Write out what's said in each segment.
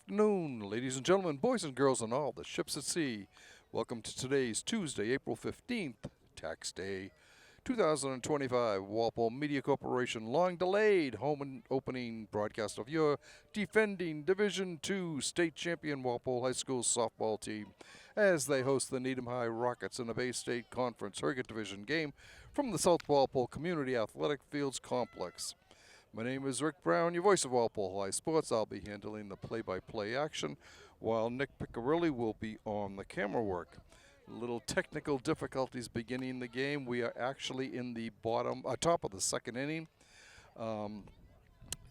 afternoon, ladies and gentlemen, boys and girls, and all the ships at sea. Welcome to today's Tuesday, April 15th, Tax Day, 2025, Walpole Media Corporation long delayed home and opening broadcast of your defending Division II state champion Walpole High School softball team as they host the Needham High Rockets in a Bay State Conference Herget Division game from the South Walpole Community Athletic Fields Complex. My name is Rick Brown, your voice of Walpole High Sports. I'll be handling the play-by-play action, while Nick Piccirilli will be on the camera work. Little technical difficulties beginning the game. We are actually in the top of the second inning.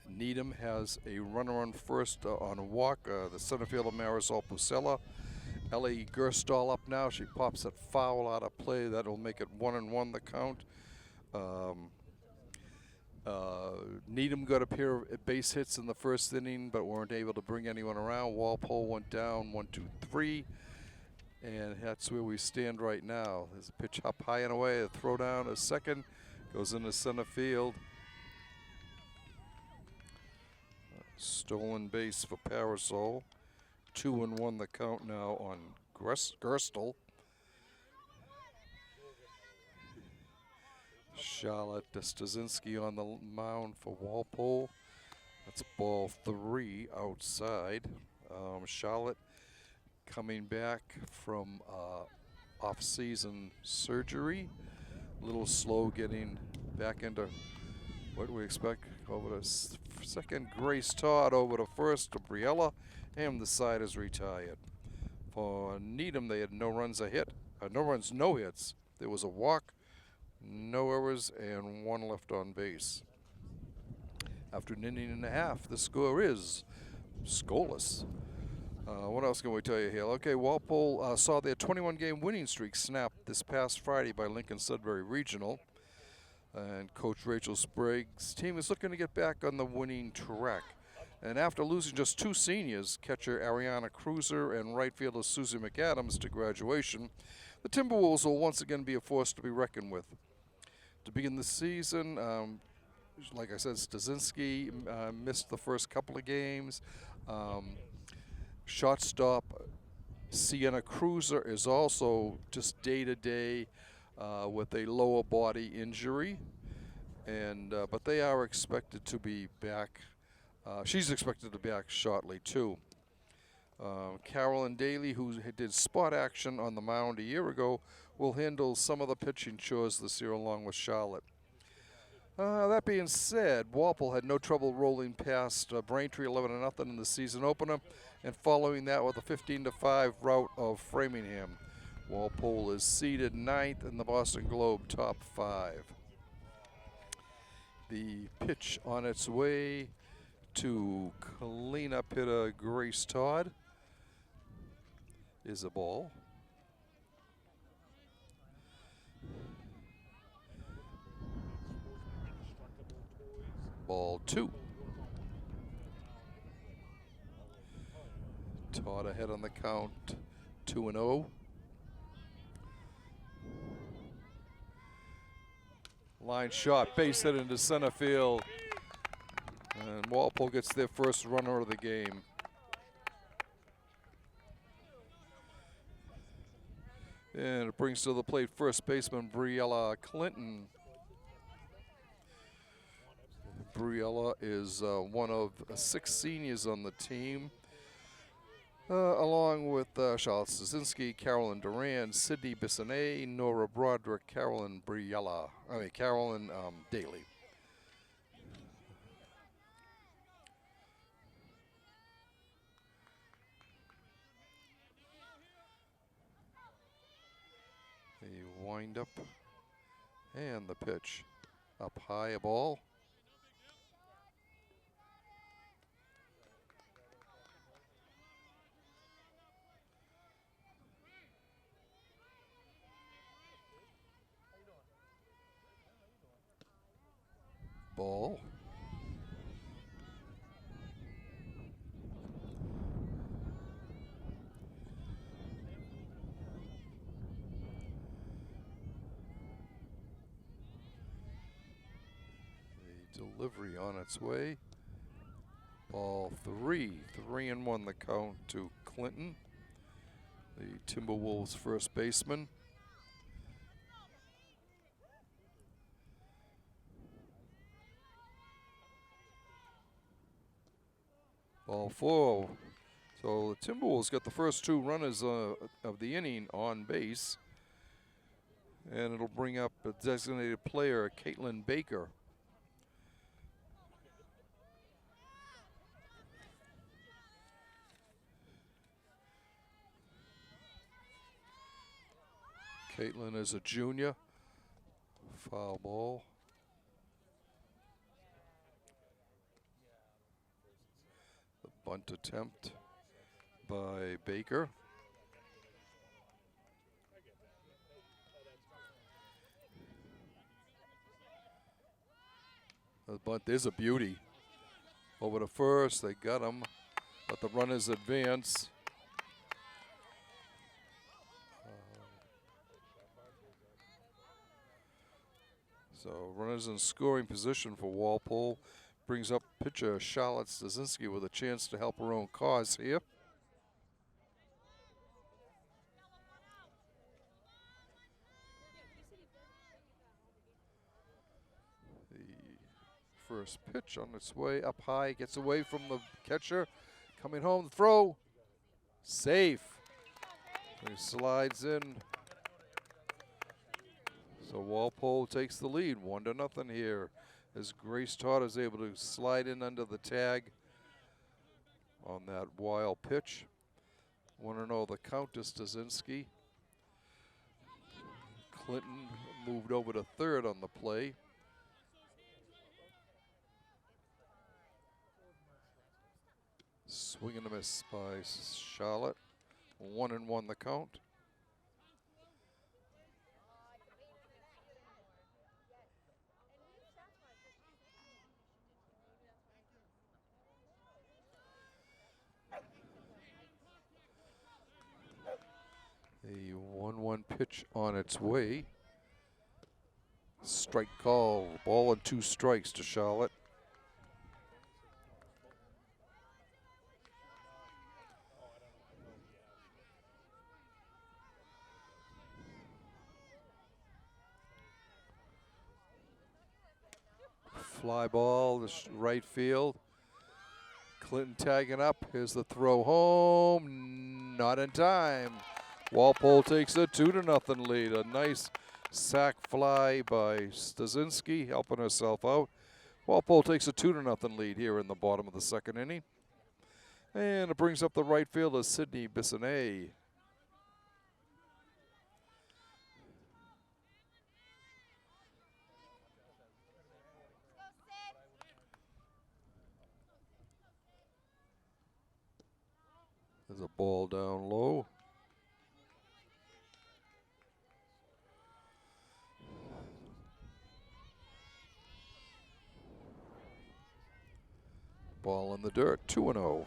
Needham has a runner on first on a walk. The center fielder Marisol Pusella. Ellie Gerstal up now. She pops it foul out of play. That'll make it 1-1 the count. Needham got a pair of base hits in the first inning, but weren't able to bring anyone around. Walpole went down 1-2-3, and that's where we stand right now. There's a pitch up high and away, a throw down, a second, goes into center field. Stolen base for Parasol. 2-1 the count now on Gerstal. Charlotte Stasinski on the mound for Walpole. That's ball 3 outside. Charlotte coming back from off-season surgery. A little slow getting back into what we expect. Over to second, Grace Todd over to first to Briella, and the side is retired. For Needham, they had no runs, no hits. There was a walk, no errors, and 1 left on base. After an inning and a half, the score is scoreless. What else can we tell you here? Okay, Walpole saw their 21-game winning streak snapped this past Friday by Lincoln Sudbury Regional. And Coach Rachel Sprague's team is looking to get back on the winning track. And after losing just 2 seniors, catcher Ariana Cruiser and right fielder Susie McAdams to graduation, the Timberwolves will once again be a force to be reckoned with. To begin the season, like I said, Stasinski missed the first couple of games. Shortstop Sienna Cruiser is also just day-to-day with a lower body injury, and but they are expected to be back. She's expected to be back shortly too. Carolyn Daly, who did spot action on the mound a year ago, will handle some of the pitching chores this year along with Charlotte. That being said, Walpole had no trouble rolling past Braintree 11-0 in the season opener, and following that with a 15-5 rout of Framingham. Walpole is seeded 9th in the Boston Globe top 5. The pitch on its way to cleanup hitter Grace Todd is a ball. Ball 2. Todd ahead on the count, 2-0. Line shot, base hit into center field. And Walpole gets their first runner of the game. And it brings to the plate first baseman Briella Clinton. Briella is one of 6 seniors on the team, along with Charlotte Stasinski, Carolyn Duran, Sydney Bissonnet, Nora Broderick, Carolyn Daly. The wind up and the pitch. Up high, a ball. Ball. The delivery on its way. Ball 3, 3-1 the count to Clinton, the Timberwolves first baseman. Ball 4. So the Timberwolves got the first 2 runners of the inning on base. And it'll bring up a designated player, Caitlin Baker. Caitlin is a junior. Foul ball. The bunt attempt by Baker. The bunt is a beauty. Over to first, they got him, but the runners advance. So runners in scoring position for Walpole. Brings up pitcher Charlotte Stasinski with a chance to help her own cause here. The first pitch on its way up high, gets away from the catcher. Coming home, the throw, safe. He slides in. So Walpole takes the lead, 1-0 here, as Grace Todd is able to slide in under the tag on that wild pitch. 1-0 the count to Stasinski. Clinton moved over to third on the play. Swing and a miss by Charlotte. 1-1 the count. A 1-1 pitch on its way. Strike call. Ball and 2 strikes to Charlotte. Fly ball, this right field. Clinton tagging up. Here's the throw home. Not in time. Walpole takes a 2-0 lead. A nice sac fly by Stasinski, helping herself out. Walpole takes a 2-0 lead here in the bottom of the second inning. And it brings up the right fielder, Sydney Bissonnet. There's a ball down low. Ball in the dirt, 2-0.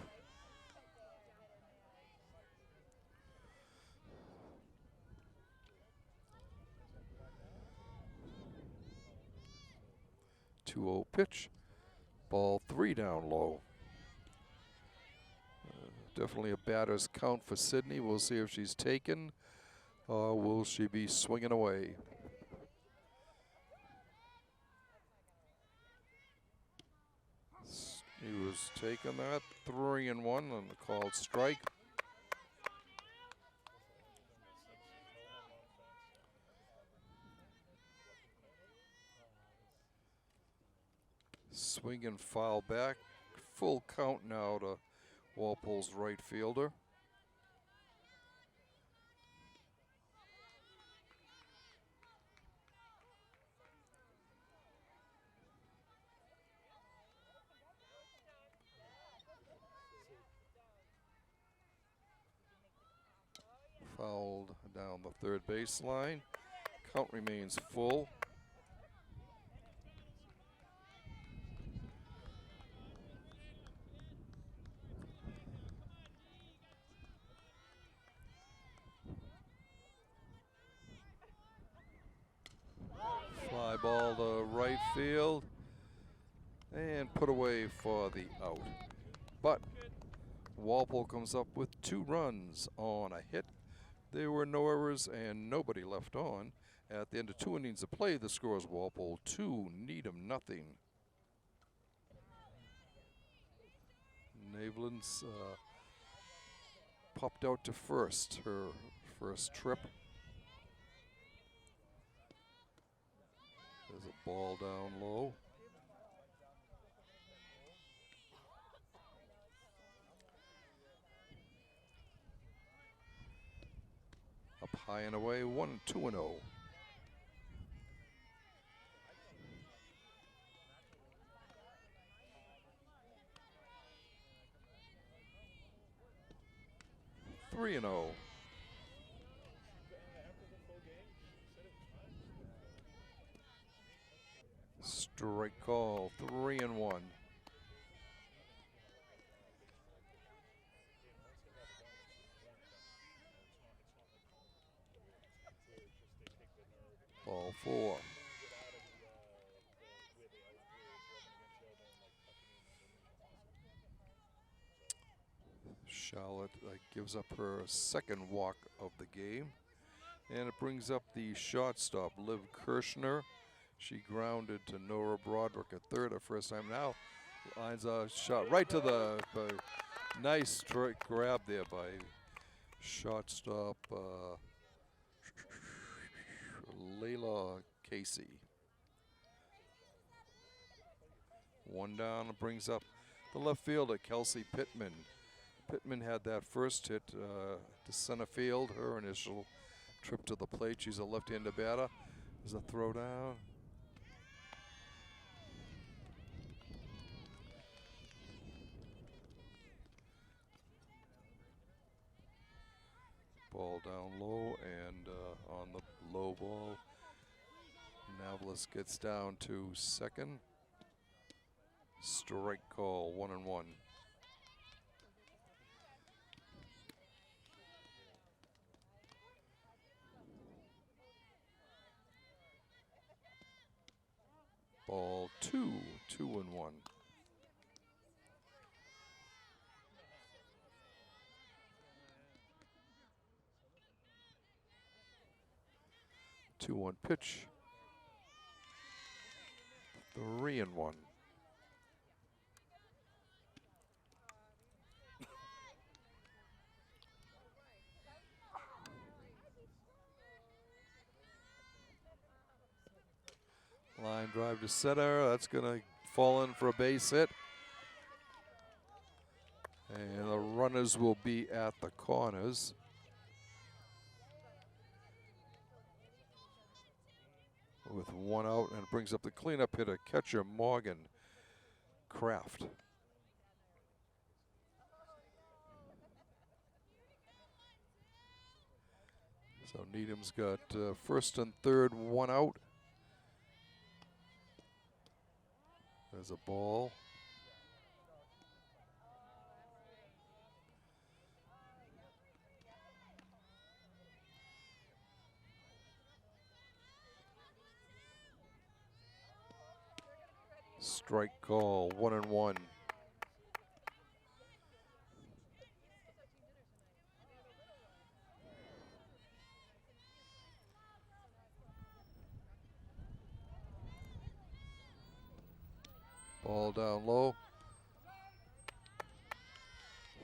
Pitch. Ball 3 down low. Definitely a batter's count for Sydney. We'll see if she's taken or will she be swinging away. He was taking that 3-1 on the called strike. Swing and foul back. Full count now to Walpole's right fielder. Fouled down the third baseline. Count remains full. Fly ball to right field and put away for the out. but Walpole comes up with 2 runs on a hit. There were no errors and nobody left on. At the end of 2 innings of play, the score is Walpole 2, Needham nothing. Navelin's popped out to first, her first trip. There's a ball down low. Up high and away, 1-2-0. Three and 0. Strike call, 3-1. Ball 4. Charlotte gives up her second walk of the game. And it brings up the shortstop, Liv Kirshner. She grounded to Nora Broderick at third her first time. Now lines a shot right to the nice strike grab there by shortstop Layla Casey. 1 down, brings up the left fielder, Kelsey Pittman. Pittman had that first hit to center field, her initial trip to the plate. She's a left-handed batter. There's a throw down. Ball down low, and on the low ball, Navlis gets down to second. Strike call, 1-1. Ball 2, 2-1. 2-1 pitch. 3-1. Line drive to center. That's going to fall in for a base hit. And the runners will be at the corners. With 1 out, and it brings up the cleanup hitter, catcher Morgan Kraft. So Needham's got first and third, 1 out. There's a ball. Strike call, 1-1. Ball down low.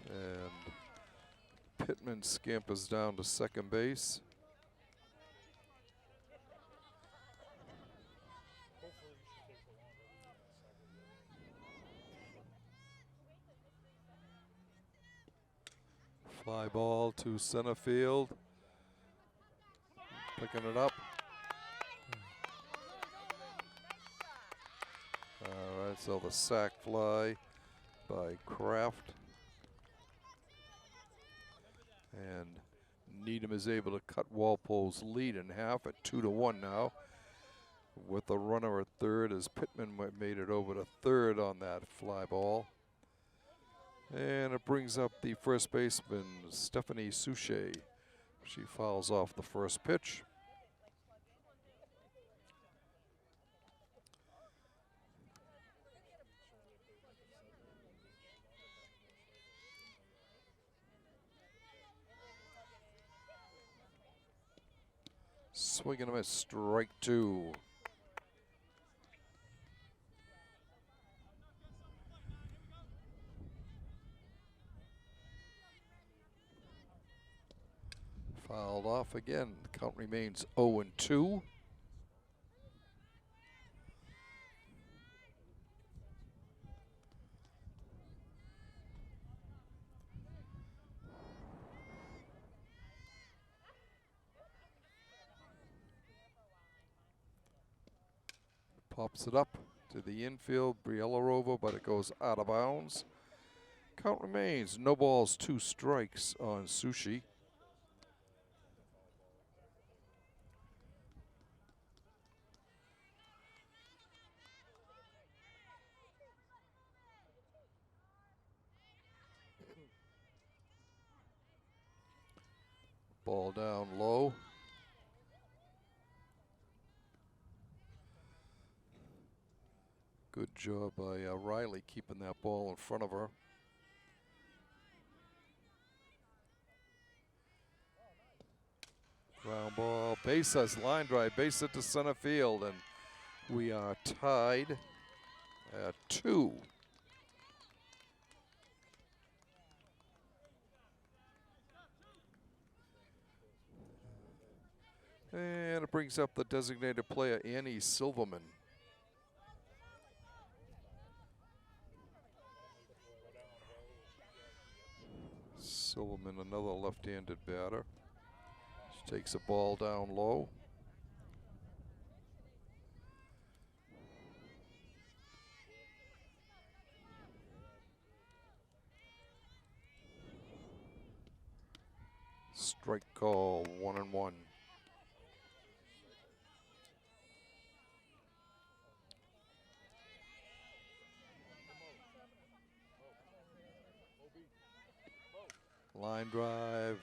And Pittman scampers down to second base. Fly ball to center field. Picking it up. All right, so the sac fly by Kraft. And Needham is able to cut Walpole's lead in half at 2-1 now. With the runner at third as Pittman made it over to third on that fly ball. And it brings up the first baseman, Stephanie Souchet. She fouls off the first pitch. Swing and a miss, strike two. Fouled off again. The count remains 0-2. Pops it up to the infield. Briella over, but it goes out of bounds. Count remains no balls, 2 strikes on Sushi. Ball down low. Good job by Riley keeping that ball in front of her. Ground ball, base us, line drive, base it to center field, and we are tied at 2. And it brings up the designated player, Annie Silverman. Silverman, another left-handed batter. She takes a ball down low. Strike call, 1-1. Line drive,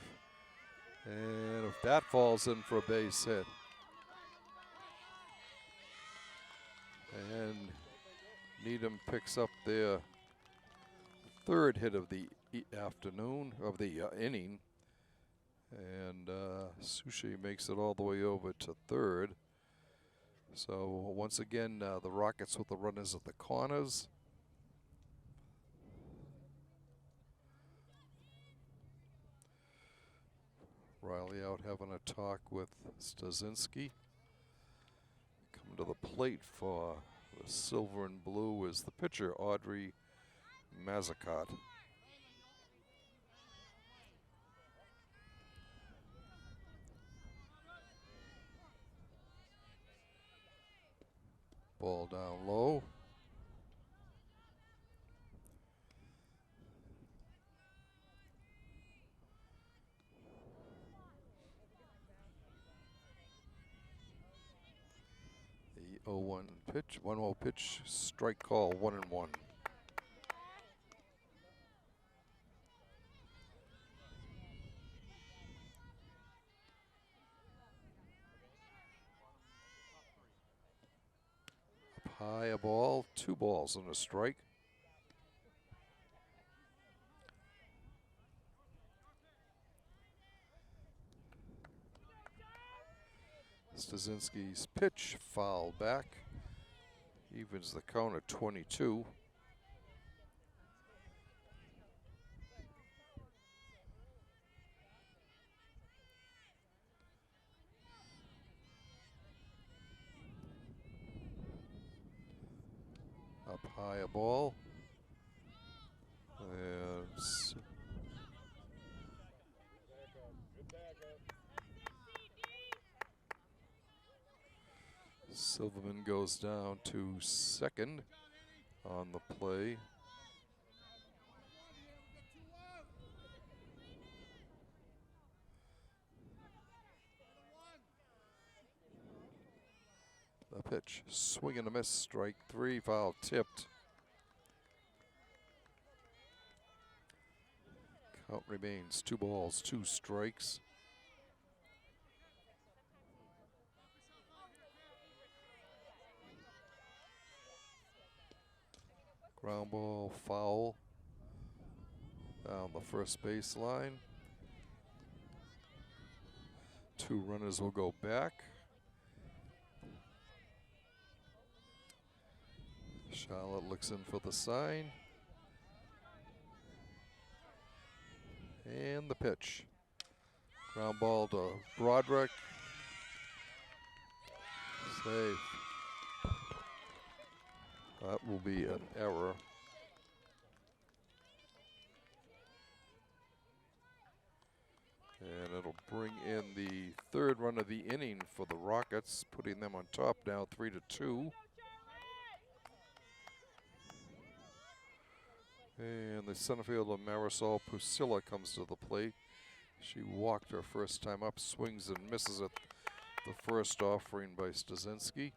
and if that falls in for a base hit. And Needham picks up their 3rd hit of the afternoon, of the inning. And Sushi makes it all the way over to 3rd. So once again, the Rockets with the runners at the corners. Riley out having a talk with Stasinski. Coming to the plate for the silver and blue is the pitcher, Audrey Mazacot. Ball down low. The 0-1 pitch, 1-0 pitch, strike call, 1-1. Up high, a ball, 2 balls and a strike. Stasinski's pitch, foul back. Evens the count at 22. Up high, a ball. And Silverman goes down to 2nd on the play. The pitch, swing and a miss, strike 3, foul tipped. Count remains 2 balls, 2 strikes. Ground ball, foul down the first baseline. 2 2 runners will go back. Charlotte looks in for the sign. And the pitch. Ground ball to Broderick. Safe. That will be an error. And it'll bring in the 3rd run of the inning for the Rockets, putting them on top now 3-2. And the center fielder Marisol Pusilla comes to the plate. She walked her first time up, swings and misses at the first offering by Stasinski.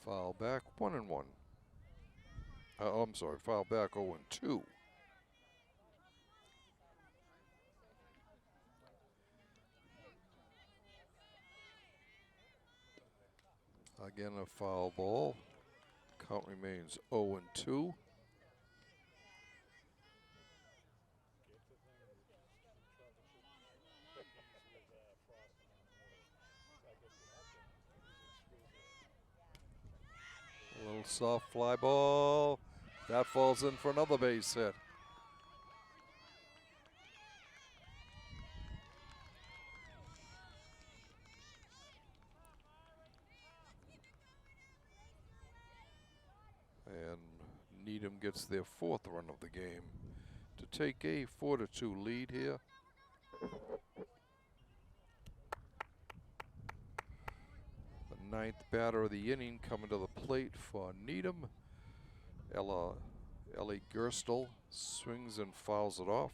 Foul back, 1-1. I'm sorry, foul back, 0-2. Again, a foul ball. Count remains 0-2. A little soft fly ball. That falls in for another base hit. And Needham gets their 4th run of the game to take a 4-2 lead here. The 9th batter of the inning coming to the plate for Needham. Ellie Gerstel swings and fouls it off.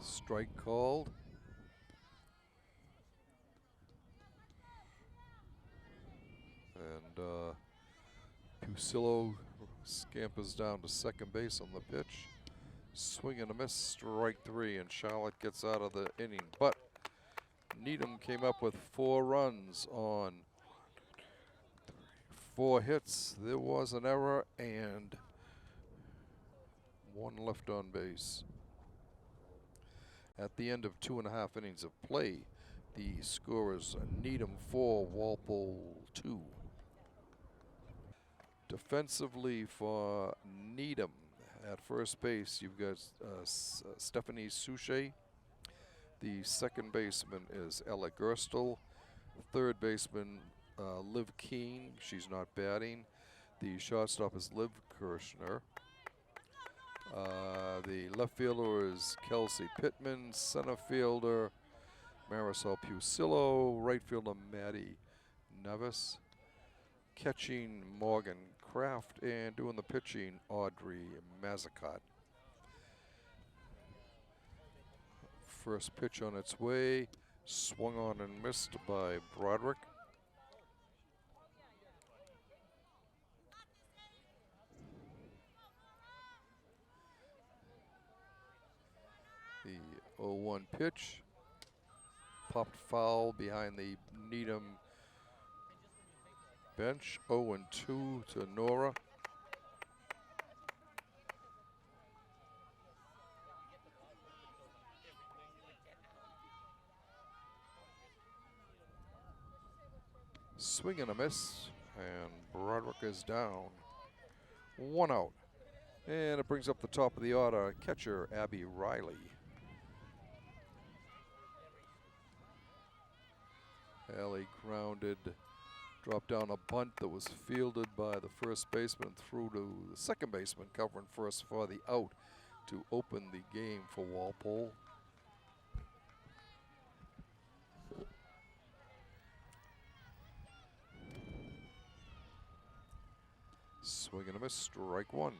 Strike called. And Pusilo scampers down to second base on the pitch. Swing and a miss, strike 3, and Charlotte gets out of the inning. But Needham came up with 4 runs on 4 hits. There was an error and 1 left on base. At the end of 2.5 innings of play, the score is Needham 4, Walpole 2. Defensively for Needham, at first base, you've got Stephanie Souchet. The second baseman is Ella Gerstel. Third baseman, Liv Keene. She's not batting. The shortstop is Liv Kirshner. The left fielder is Kelsey Pittman. Center fielder, Marisol Pusilo. Right fielder, Maddie Nevis. Catching, Morgan Kraft. And doing the pitching, Audrey Mazzacott. First pitch on its way. Swung on and missed by Broderick. The 0-1 pitch. Popped foul behind the Needham bench. 0-2 to Nora. Swing and a miss, and Broderick is down. 1 out. And it brings up the top of the order, catcher Abby Riley. Alley grounded, dropped down a bunt that was fielded by the first baseman through to the second baseman, covering first for the out to open the game for Walpole. Swing and a miss, strike 1.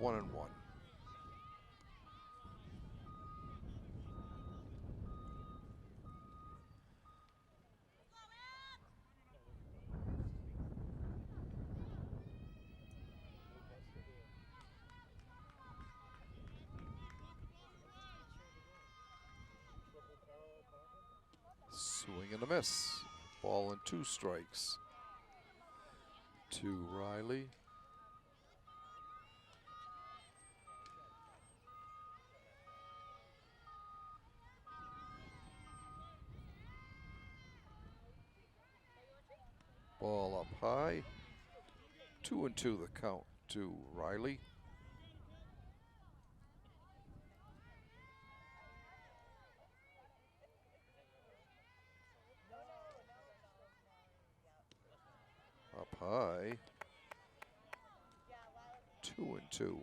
1-1. Swing and a miss. Ball and 2 strikes. To Riley. Ball up high. 2-2 the count to Riley. Up high. 2-2.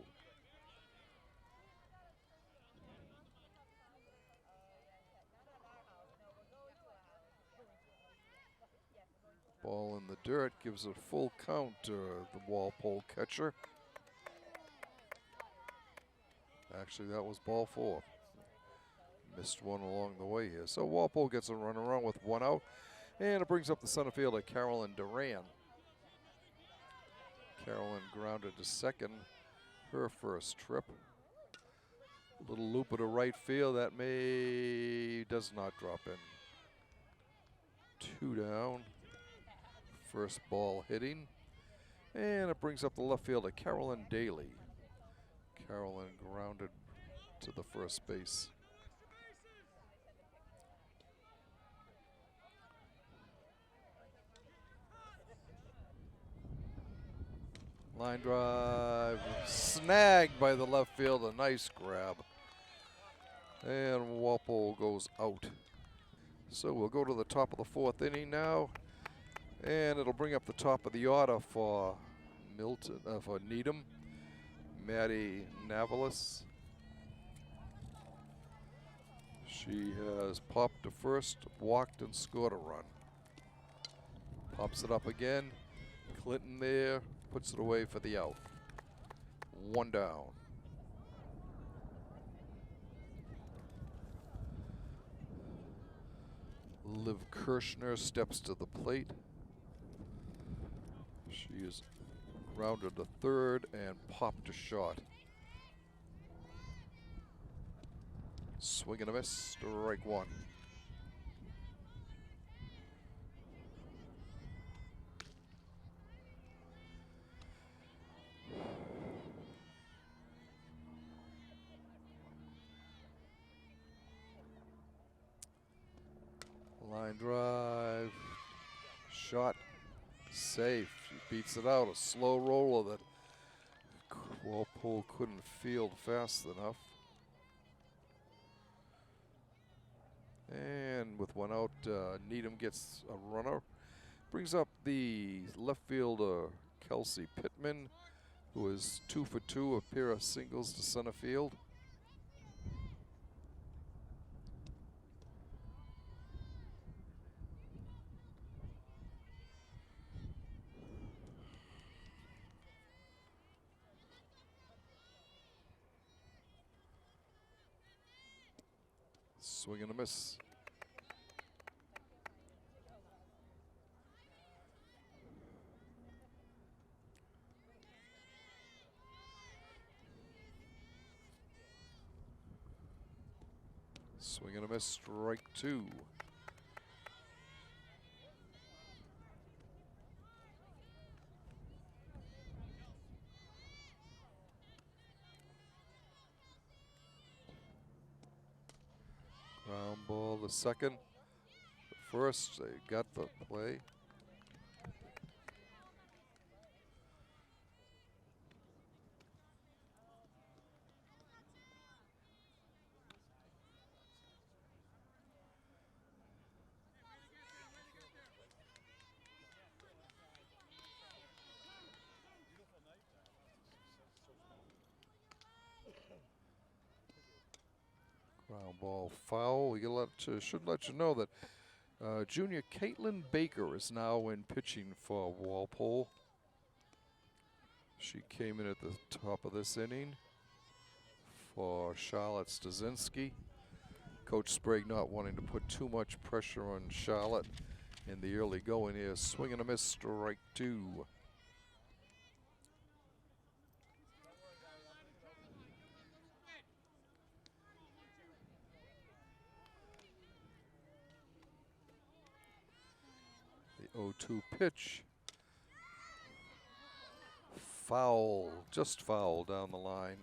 Ball in the dirt gives a full count to the Walpole catcher. Actually, that was ball 4. Missed one along the way here. So Walpole gets a run around with 1 out. And it brings up the center fielder, Carolyn Duran. Carolyn grounded to second, her first trip. Little looper to right field, that does not drop in. 2 down. First ball hitting. And it brings up the left fielder, Carolyn Daly. Carolyn grounded to the first base. Line drive, snagged by the left fielder, nice grab. And Walpole goes out. So we'll go to the top of the 4th inning now. And it'll bring up the top of the order for Needham. Maddie Navalis. She has popped to first, walked, and scored a run. Pops it up again. Clinton there, puts it away for the out. 1 down. Liv Kirshner steps to the plate. She is rounded to third and popped to short. Swing and a miss, strike 1. Line drive, shot, safe. She beats it out, a slow roller that Walpole couldn't field fast enough. And with 1 out, Needham gets a runner. Brings up the left fielder, Kelsey Pittman, who is 2 for 2, a pair of singles to center field. Swing and a miss. Swing and a miss, strike 2. Ground ball to second. First, they got the play. Ground ball foul. We should let you know that junior Caitlin Baker is now in pitching for Walpole. She came in at the top of this inning for Charlotte Stasinski. Coach Sprague not wanting to put too much pressure on Charlotte in the early going here. Swing and a miss, strike two. The 0-2 pitch. Foul, just foul down the line.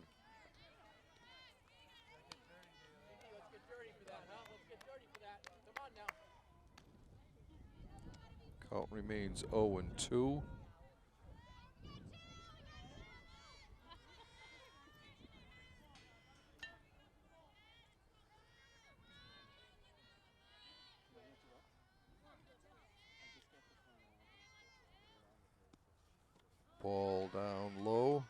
Count remains 0-2. Ball down low.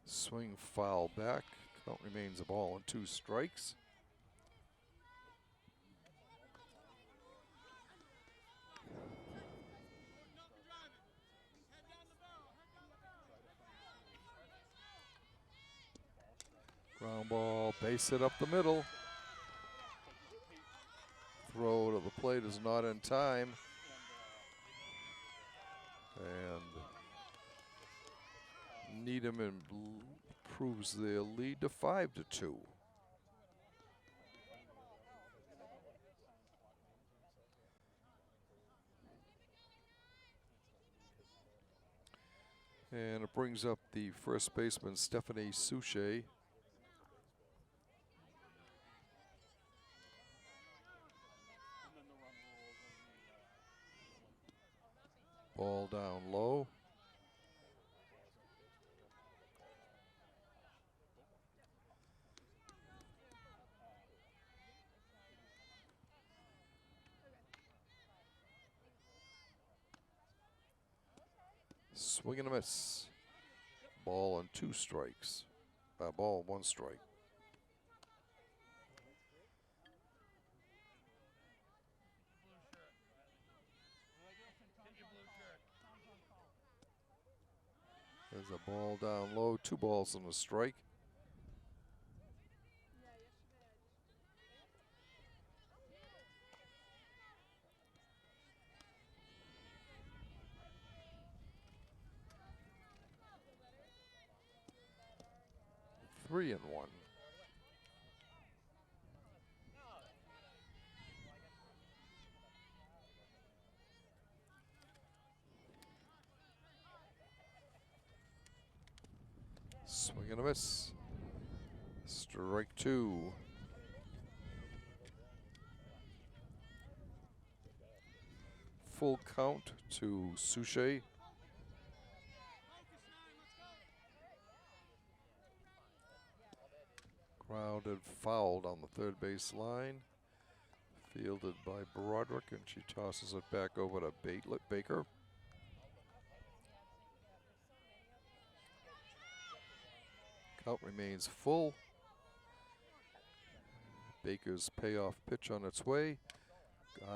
Swing foul back. Count remains a ball and 2 strikes. Ground ball, base hit up the middle. Throw to the plate is not in time. And Needham improves their lead to 5-2. And it brings up the first baseman, Stephanie Souchet. Ball down low. Swing and a miss. Ball and 2 strikes. Ball, 1 strike. There's a ball down low, 2 balls and a strike. Three and 1. Swing and a miss. Strike 2. Full count to Souchet. Grounded, fouled on the third base line. Fielded by Broderick, and she tosses it back over to Baker. Count remains full. Baker's payoff pitch on its way.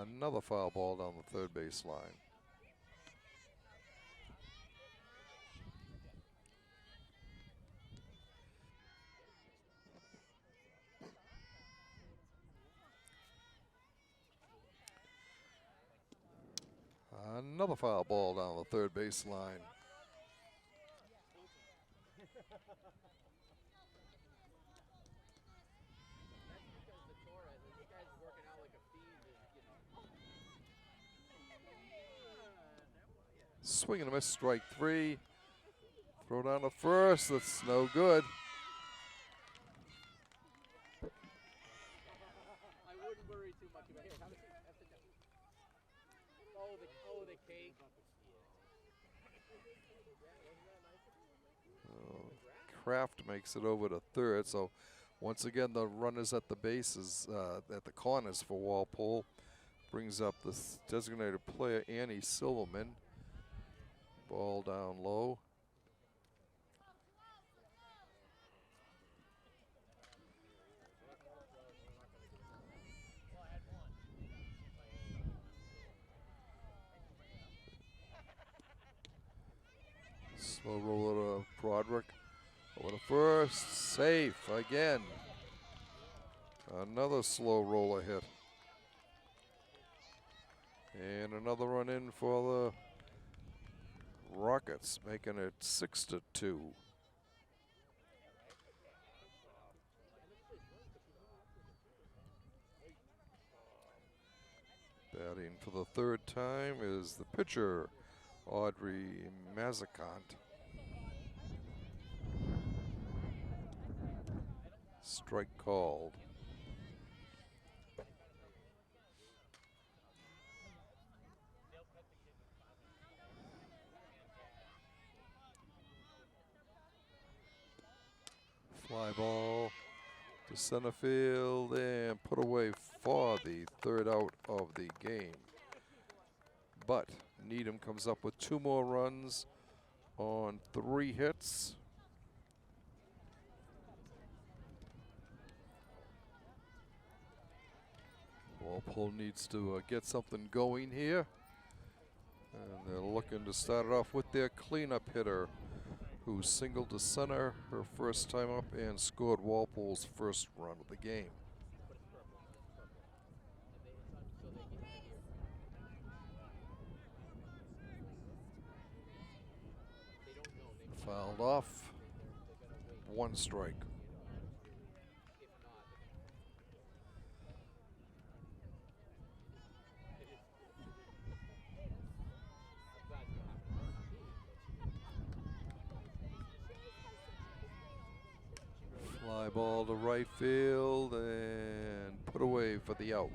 Another foul ball down the third base line. Another foul ball down the third base line. Swing and a miss, strike 3. Throw down to first, that's no good. I wouldn't worry too much about here. Oh, the cake. Kraft makes it over to third, so once again the runners at the bases, at the corners for Walpole. Brings up the designated player, Annie Silverman. Ball down low. Slow roller to Broderick. Over the first. Safe again. Another slow roller hit. And another run in for the Rockets, making it 6-2. Batting for the third time is the pitcher, Audrey Mazzacant. Strike called. Fly ball to center field and put away for the third out of the game. But Needham comes up with 2 more runs on 3 hits. Walpole needs to get something going here. And they're looking to start it off with their cleanup hitter, who singled to center her first time up and scored Walpole's first run of the game. Fouled off. 1 strike. Fly ball to right field and put away for the out.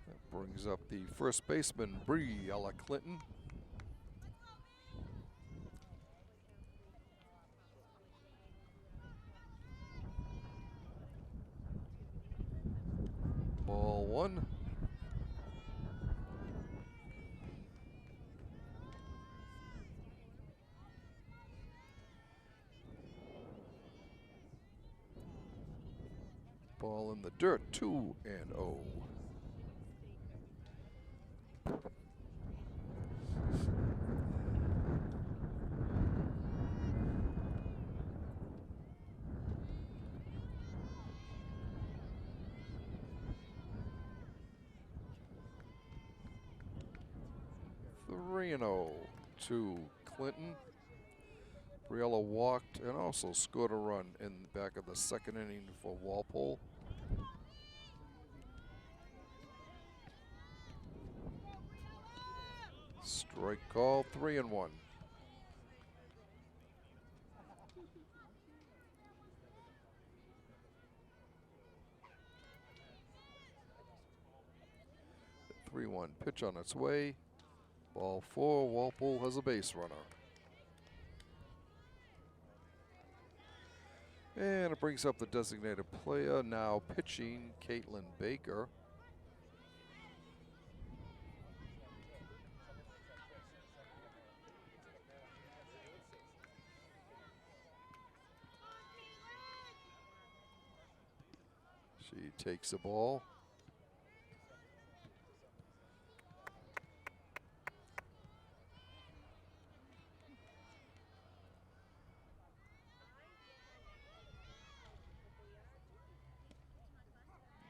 That brings up the first baseman, Briella Clinton. Ball 1. Ball in the dirt, 2-0. Three and 0 to Clinton. Briella walked and also scored a run in the back of the second inning for Walpole. Strike call, 3-1. The 3-1 pitch on its way. Ball 4, Walpole has a base runner. And it brings up the designated player, now pitching, Caitlin Baker. She takes the ball.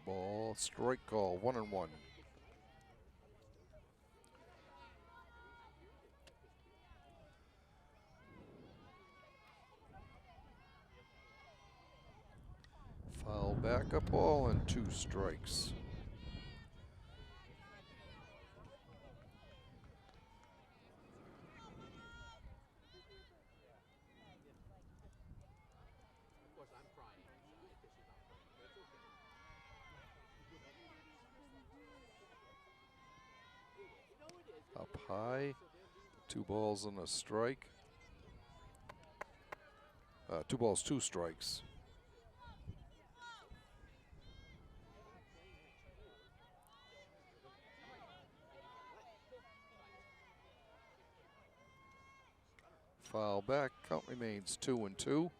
Ball, strike call, 1-1. Foul back, a ball and 2 strikes. Up high, 2 balls and a strike. 2 balls, 2 strikes. Foul back, count remains 2-2.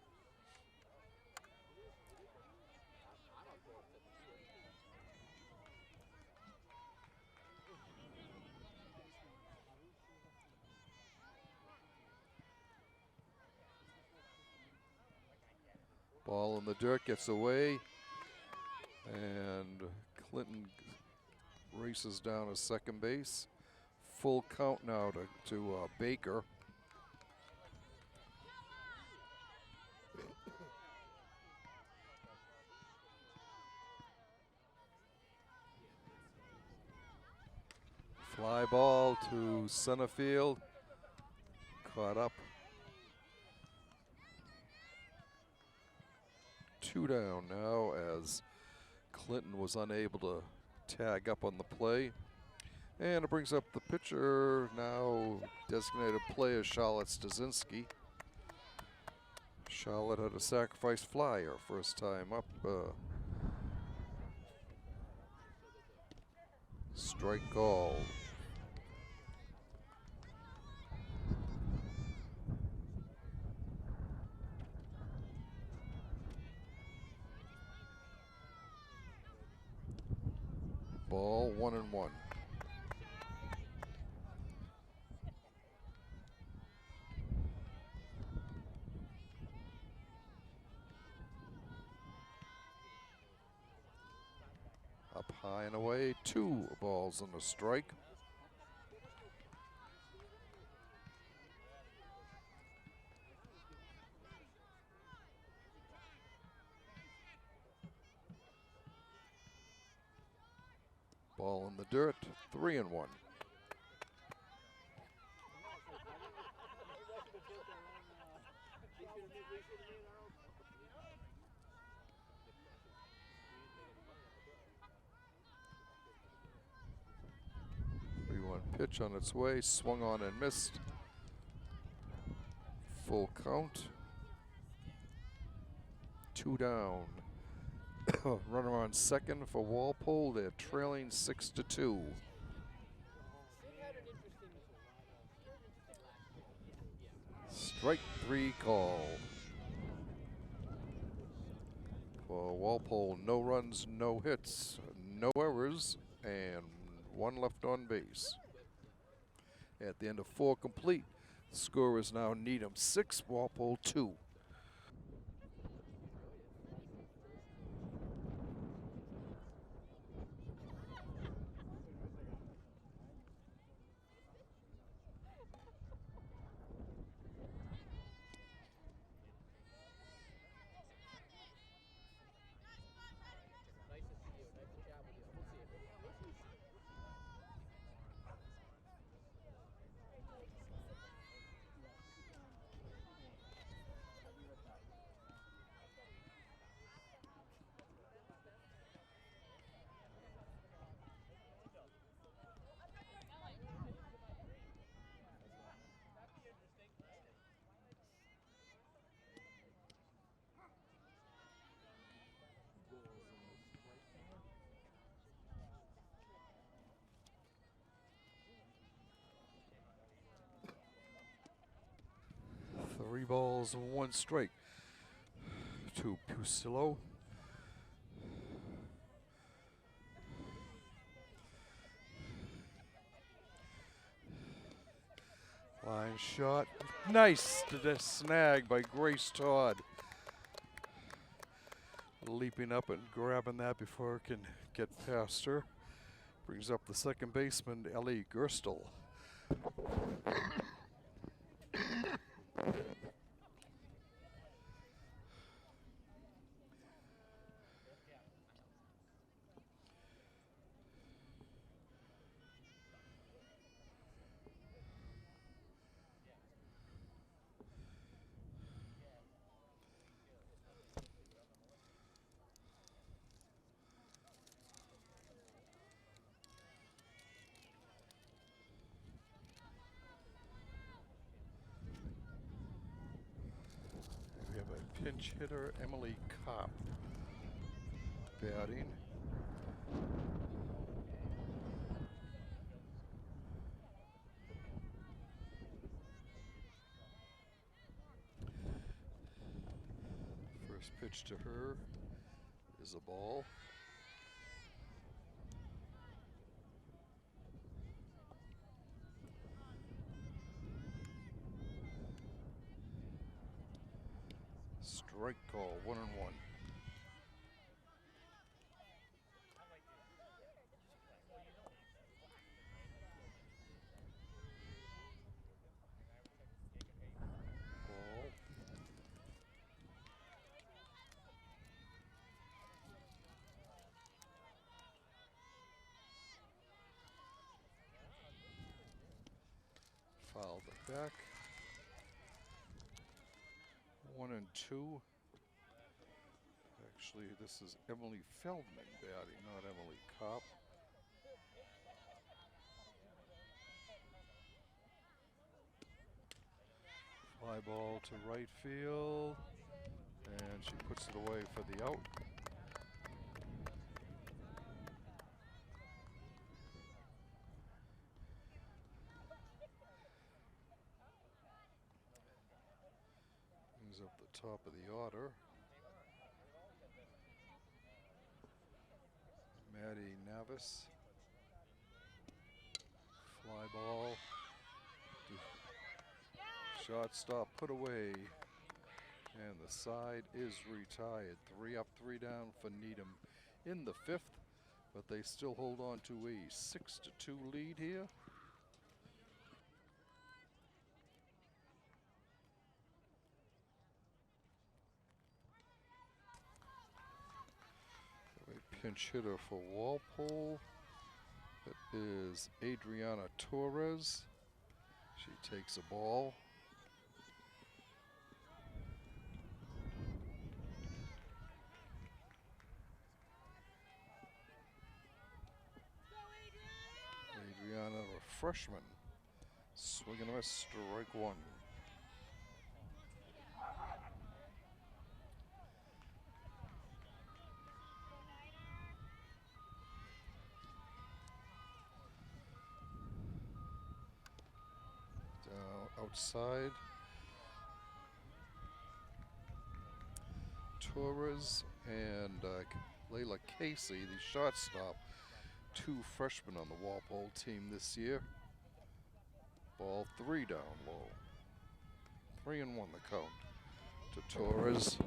Ball in the dirt, gets away, and Clinton races down to second base. Full count now to Baker. Fly ball to center field. Caught up. 2 down now as Clinton was unable to tag up on the play. And it brings up the pitcher, now designated player Charlotte Stasinski. Charlotte had a sacrifice fly her first time up. Strike call. Ball 1-1. Up high and away, 2 balls and a strike. Ball in the dirt, 3-1. 3-1 pitch on its way, swung on and missed. Full count. 2 down. Runner on second for Walpole. They're trailing 6-2. Strike 3 call. For Walpole, no runs, no hits, no errors, and 1 left on base. At the end of 4 complete, the score is now Needham 6, Walpole 2. Nice to see you. Nice to chat with you. We'll see you. 3 balls, 1 strike to Pusillo. Line shot. Nice to the snag by Grace Todd. Leaping up and grabbing that before it can get past her. Brings up the second baseman, Ellie Gerstel. We have a pinch hitter, Emily Kopp, batting. First pitch to her is a ball. strike call, 1-1. Ball. Fouled it back. 1-2. Actually, this is Emily Feldman batting, not Emily Kopp. Fly ball to right field, and she puts it away for the out. Brings up the top of the order. Maddie Navis. Fly ball. Shortstop put away. And the side is retired. 3 up, 3 down for Needham in the 5th. But they still hold on to a 6-2 lead here. A pinch hitter for Walpole. That is Adriana Torres. She takes a ball. Adriana, a freshman. Swing and a miss, strike 1. Down outside. Torres and Layla Casey, the shortstop. 2 freshmen on the Walpole team this year. Ball 3 down low. 3-1 the count to Torres.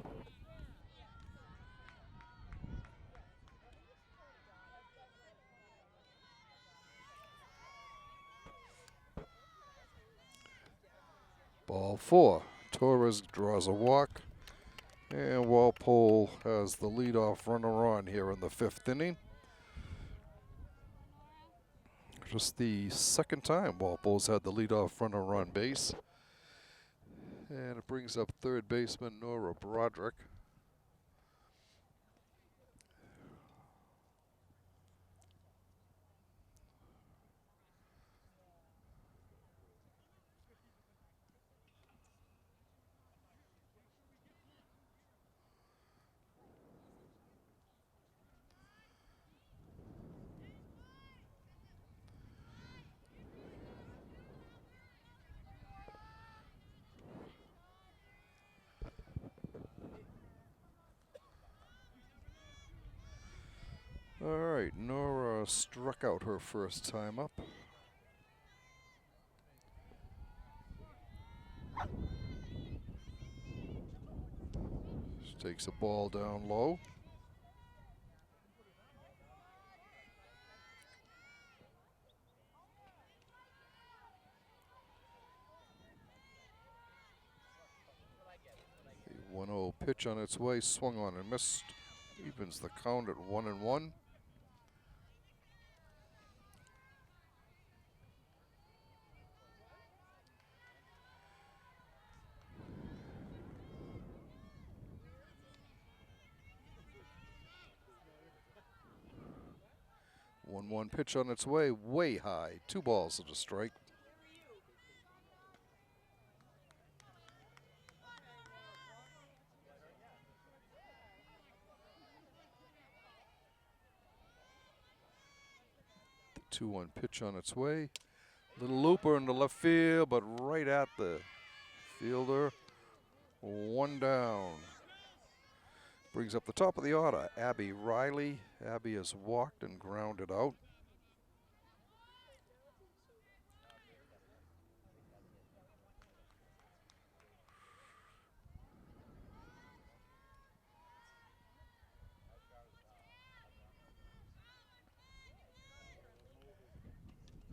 Ball 4. Torres draws a walk. And Walpole has the leadoff runner on here in the 5th inning. Just the second time Walpole's had the leadoff runner on base. And it brings up third baseman Nora Broderick. All right, Nora struck out her first time up. She takes a ball down low. The 1-0 pitch on its way, swung on and missed. Evens the count at 1-1. One pitch on its way high. 2 balls and a strike. The 2-1 pitch on its way. Little looper into left field, but right at the fielder. 1 down. Brings up the top of the order, Abby Riley. Abby has walked and grounded out.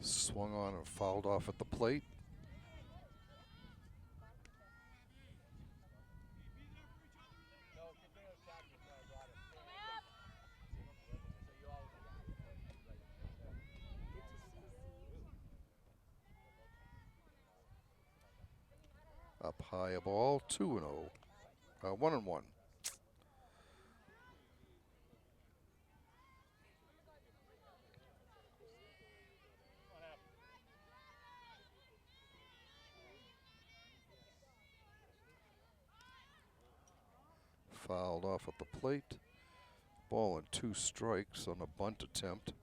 Swung on and fouled off at the plate. No, keep thinking of Chuck before I brought it. So you always Up high a ball, 2-0. 1-1. Fouled off at the plate. Ball and 2 strikes on a bunt attempt.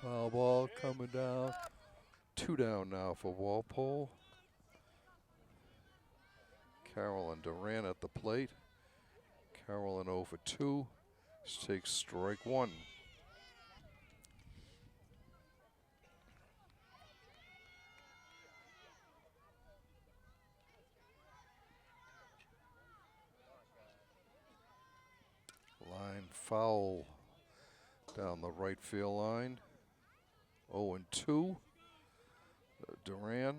Foul ball coming down. 2 down now for Walpole. Carroll and Duran at the plate. Carroll in 0 for 2. She takes strike 1. Line foul down the right field line. 0 and 2. Duran.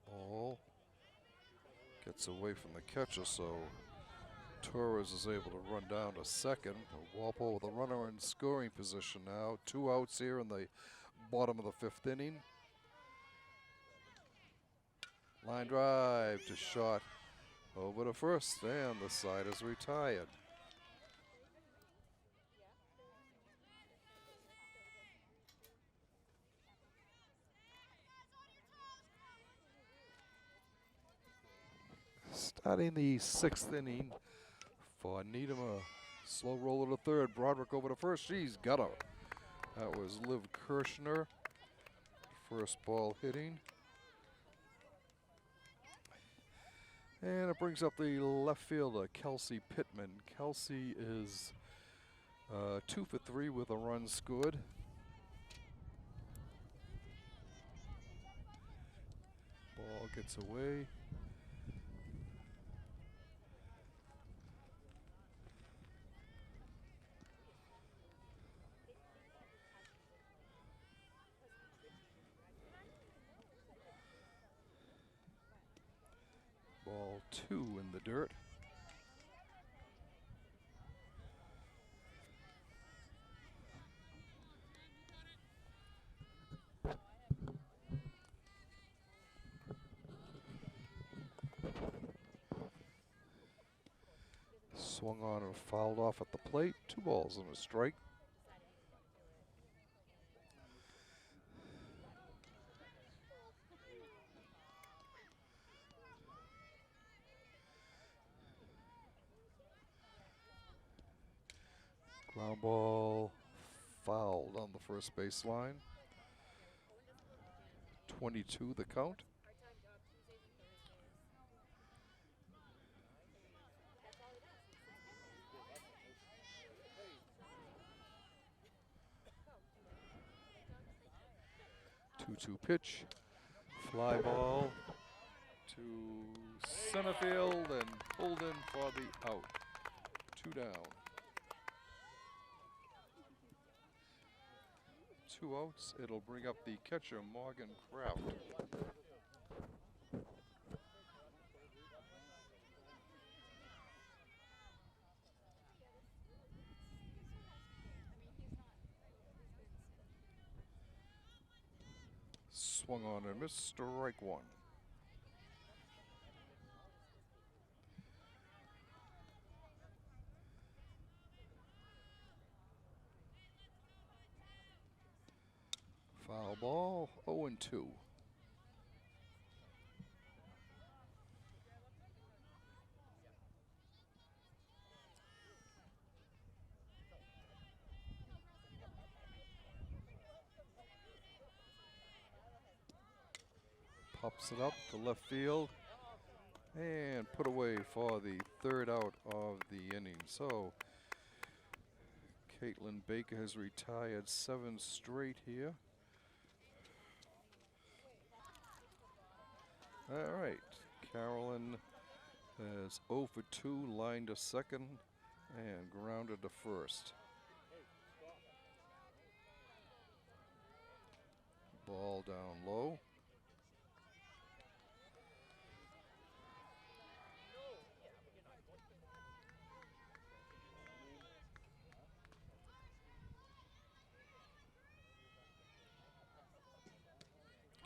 Ball gets away from the catcher, so Torres is able to run down to second. Walpole with a runner in scoring position now. 2 outs here in the bottom of the 5th inning. Line drive to shot over to first, and the side is retired. Starting the 6th inning for Needham, a slow roller to third. Broderick over to first. She's got her. That was Liv Kirshner. First ball hitting. And it brings up the left fielder, Kelsey Pittman. Kelsey is 2 for 3 with a run scored. Ball gets away. Ball 2 in the dirt. Swung on and fouled off at the plate. 2 balls and a strike. Ground ball fouled on the first baseline. 22 the count. Two pitch. Fly ball to center field and pulled in for the out. 2 down. 2 outs. It'll bring up the catcher, Morgan Kraft. Swung on and missed. Strike 1. Foul ball. 0 and 2. Pops it up to left field and put away for the third out of the inning. So Caitlin Baker has retired 7 straight here. All right, Carolyn has 0 for 2, lined to second and grounded to first. Ball down low.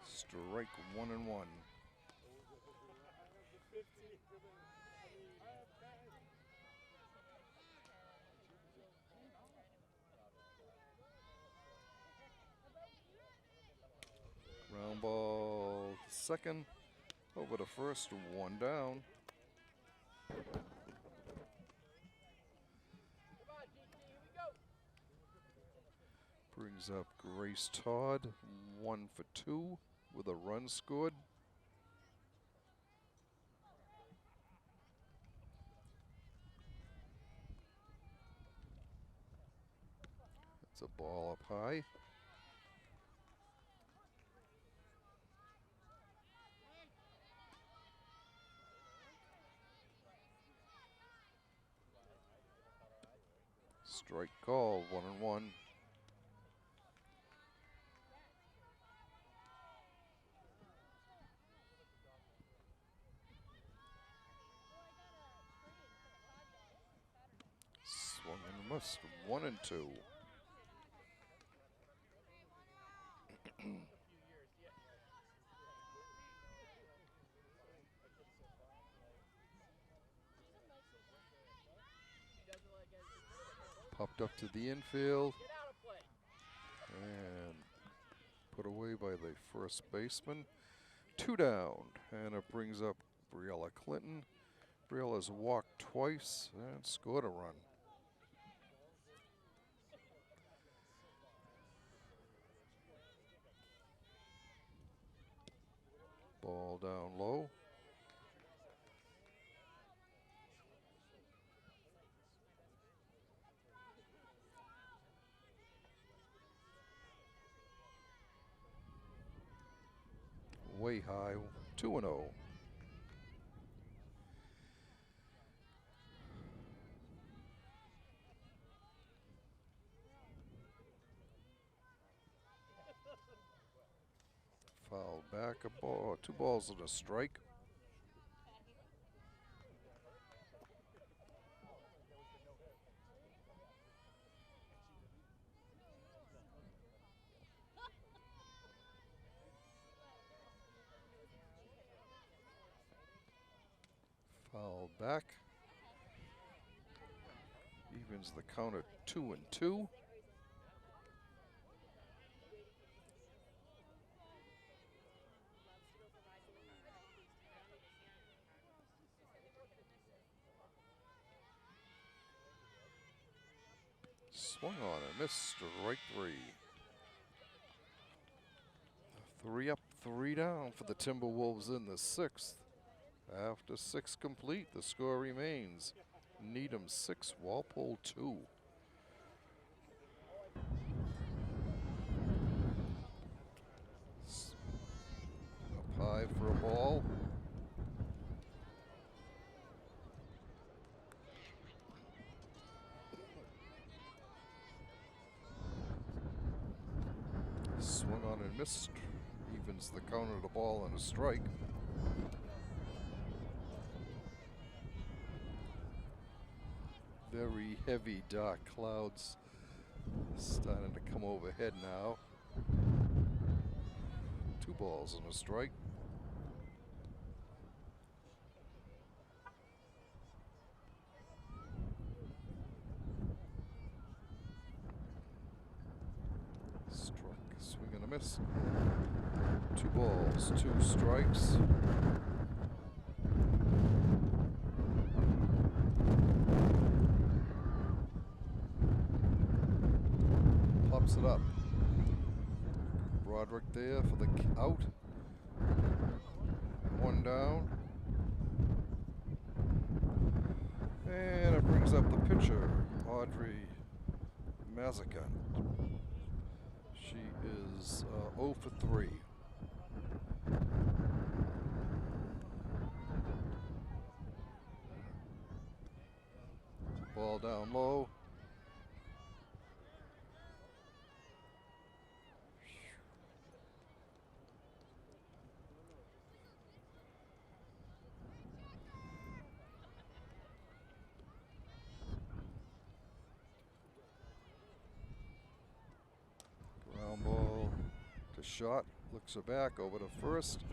Strike 1-1. Ground ball to second. Over to first, 1 down. Brings up Grace Todd, 1 for 2 with a run scored. It's a ball up high. Strike call, 1-1. Swung and missed, 1-2. Popped up to the infield and put away by the first baseman. 2 down, and it brings up Briella Clinton. Briella's walked twice and scored a run. Ball down low. Way high, 2-0. Foul back, a ball, 2 balls and a strike. Foul back. Evens the count at 2-2. Swung on and missed, strike 3. 3 up, 3 down for the Timberwolves in the 6th. After 6 complete, the score remains Needham 6, Walpole 2. Up high for a ball. Swung on and missed. Evens the count of the ball and a strike. Very heavy dark clouds starting to come overhead now. 2 balls and a strike. Struck, swing and a miss. 2 balls, 2 strikes. Pops it up. Broderick there for the out. one down. And it brings up the pitcher, Audrey Mazzacant. She is 0 for 3. Ball down low. Ground ball to shot. Looks her back over to first.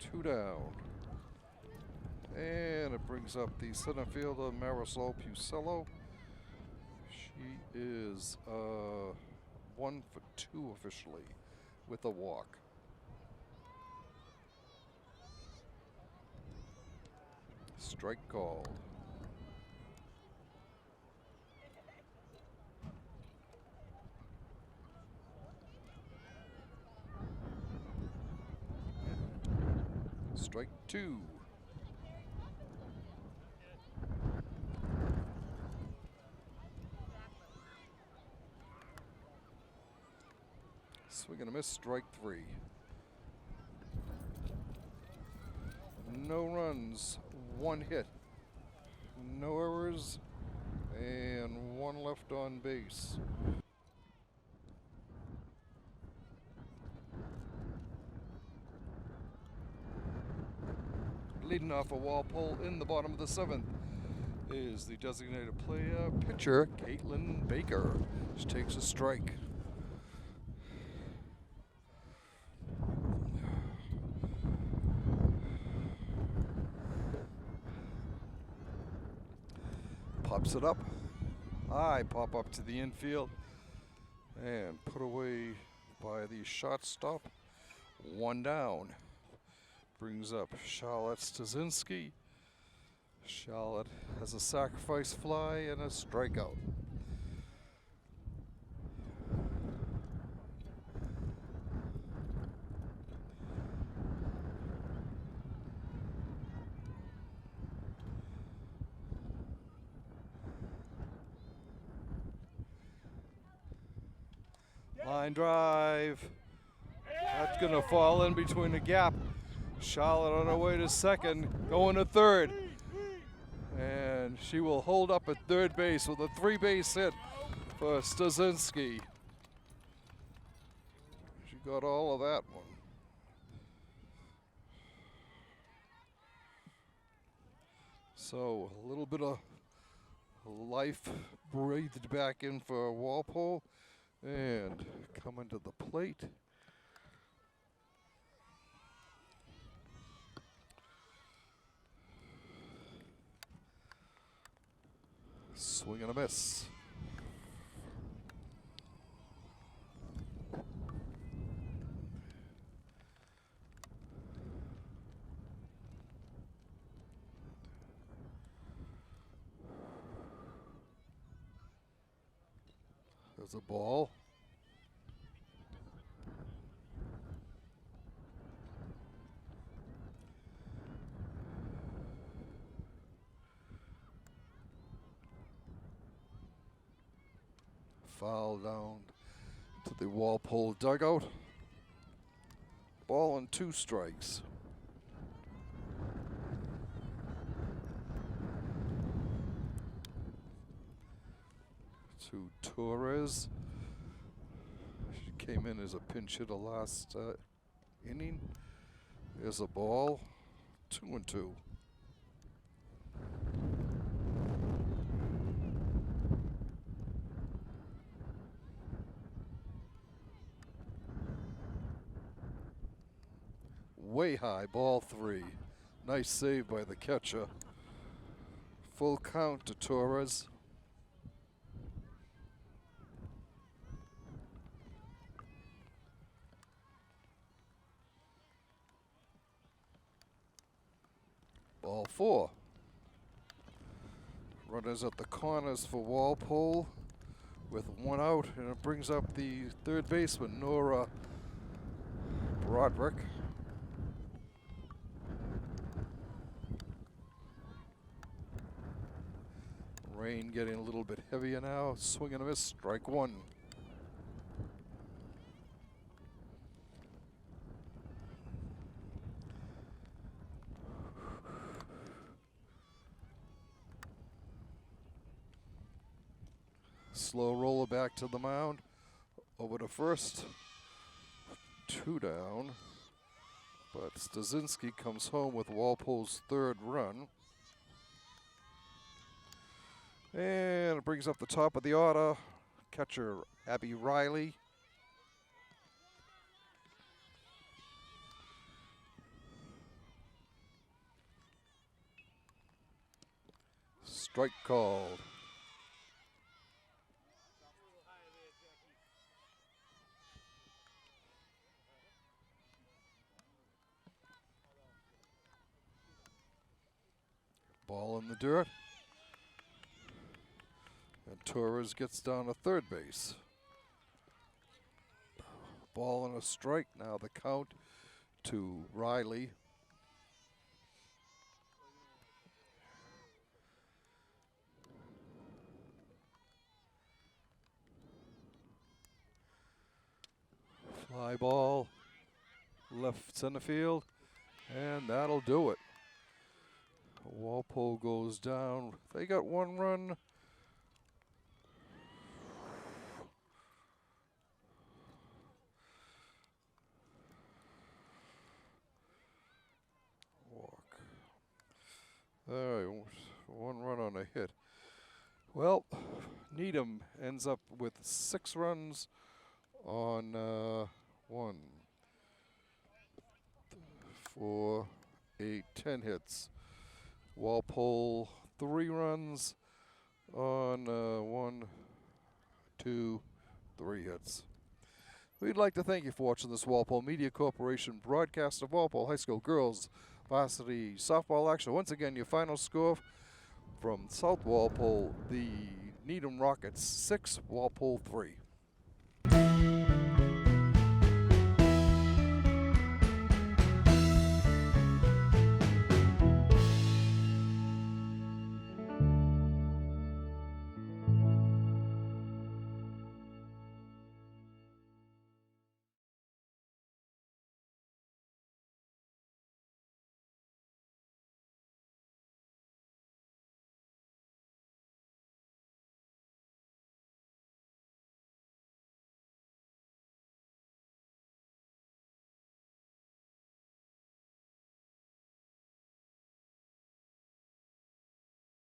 Two down. And it brings up the center fielder, Marisol Pucello. She is 1 for 2 officially with a walk. Strike called. Strike 2. Swing and a miss, strike 3. No runs, 1 hit, no errors, and 1 left on base. Leading off a Walpole in the bottom of the 7th is the designated player pitcher, Caitlin Baker. She takes a strike. Pops it up. High, pop up to the infield. And put away by the shortstop. 1 down. Brings up Charlotte Stasinski. Charlotte has a sacrifice fly and a strikeout. Line drive. That's going to fall in between the gap. Charlotte on her way to second, going to third. And she will hold up at third base with a 3-base hit for Stasinski. She got all of that one. So a little bit of life breathed back in for Walpole. And coming to the plate. Swing and a miss. There's a ball. Foul down to the Walpole dugout. Ball and 2 strikes. To Torres. She came in as a pinch hitter last inning. There's a ball. 2-2. Way high, ball 3. Nice save by the catcher. Full count to Torres. Ball 4. Runners at the corners for Walpole with one out, and it brings up the third baseman, Nora Broderick. Rain getting a little bit heavier now. Swing and a miss, strike one. Slow roller back to the mound. Over to first. 2 down. But Stasinski comes home with Walpole's third run. And it brings up the top of the order. Catcher Abby Riley. Strike called. Ball in the dirt. And Torres gets down to third base. Ball and a strike. Now the count to Riley. Fly ball. Left center field. And that'll do it. Walpole goes down. They got one run. Walk. All right, one run on a hit. Well, Needham ends up with 6 runs on 1, 4, 8, 10 hits. Walpole 3 runs on 1, 2, 3 hits. We'd like to thank you for watching this Walpole Media Corporation broadcast of Walpole High School Girls Varsity Softball action. Once again, your final score from South Walpole, the Needham Rockets 6, Walpole 3.